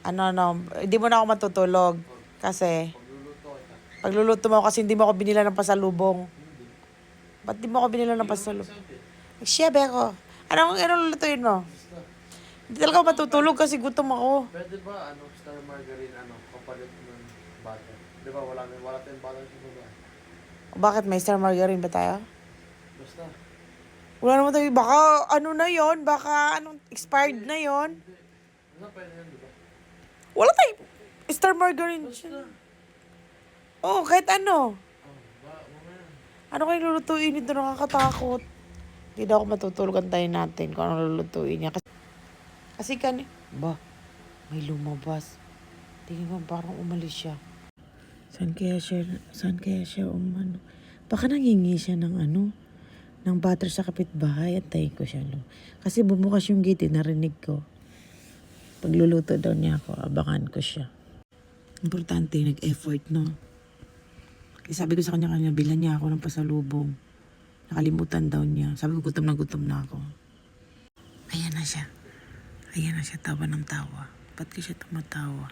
Hindi mo na ako matutulog. Kasi, pagluluto mo kasi hindi mo ako binila ng pasalubong. Ba't di mo ako binila ng pasalubong? Nag-shebe ako. Anong lulutuin mo? Hindi talaga ako matutulog kasi gutom ako. Pwede ba, star margarine, kapalit ng butter? Di ba, wala tayong butter sa baba. Bakit may star margarine ba tayo? Basta. Wala naman tayo. Baka na yon? Baka expired na yon? Pwede yan, di ba? Wala tayo. Star margarine. Oo, kahit ano. Mamaya. Ano kayong lulutuin nito? Nakakatakot. Hindi na ako matutulog. Antayin natin kung ano lulutuin niya. Kasi may lumabas. Tingin mo parang umalis siya. Saan kaya siya umano? Baka nangingi siya ng butter sa kapitbahay. Antayin ko siya. Kasi bumukas yung gate, narinig ko. Pagluluto daw niya ako, abangan ko siya. Importante, nag-effort, no? Sabi ko sa kanya, bilan niya ako ng pasalubong. Nakalimutan daw niya. Sabi ko, gutom na ako. Ayan na siya, tawa ng tawa. Ba't ka siya tumatawa?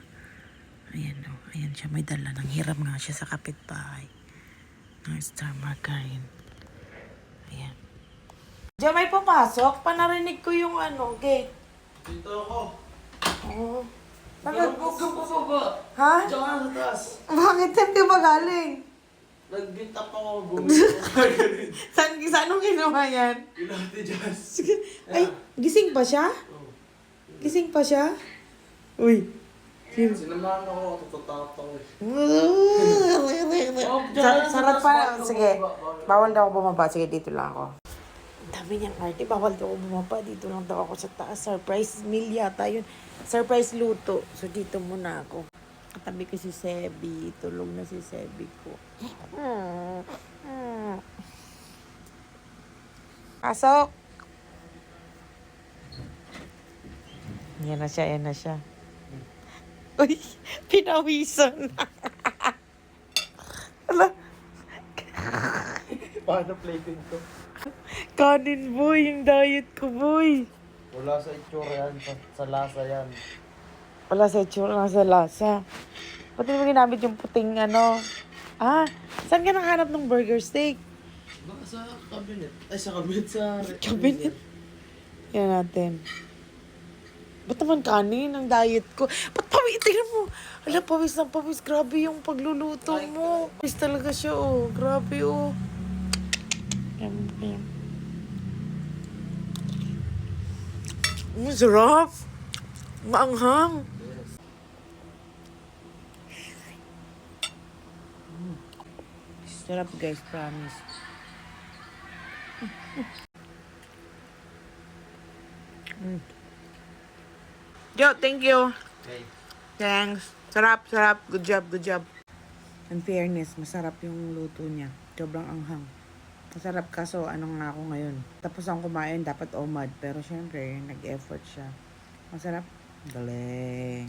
Ayan siya, may dala. Nang hirap nga siya sa kapitbahay. Ng star margarine. Ayan. Diyan may pumasok, panarinig ko yung gate. Dito ako. Oo. Huwag kang bababa. Ha? Diyan ka na sa taas. Bakit hindi magaling? Nag-bintap ako, bumili ng margarine. Saan nung ginawa yan? Ilate Jazz. Ay, gising pa siya? Gising pa siya? Uy. Sinamahan ako, tutatapang eh. Sarap pa. Sige. Bawal daw ako bumaba. Sige, dito lang ako. Ang dami niyang arte. Bawal daw ako bumaba. Dito lang daw ako sa taas. Surprise meal yata yun. Surprise luto. So, dito muna ako. Katabi ko si Sebi. Tulog na si Sebi ko. Pasok! Yan na siya. Uy, pinawisan. Ala, Paano plating to? kanin boy, yung diet ko boy. Wala sa itsura yan, sa lasa yan. Wala sa itsura, nasa lasa. Pati mo ginamit yung puting saan ka nakahanap ng burger steak? Baka sa cabinet. Ay, sa cabinet, sa... Cabinet? Yan natin. Ba't naman kanin ang diet ko? Ba't pawis? Tingnan mo. Ala, pawis na pawis. Grabe yung pagluluto mo. Pawis talaga siya, oh. Grabe, oh. Yum. Sarap. Maanghang. Sarap, guys. Promise. Yo, thank you. Okay. Thanks. Sarap. Good job. In fairness, masarap yung luto niya. Sobrang anghang. Masarap kaso, nga ako ngayon. Tapos ang kumain, dapat omad. Pero syempre, nag-effort siya. Masarap. Galing.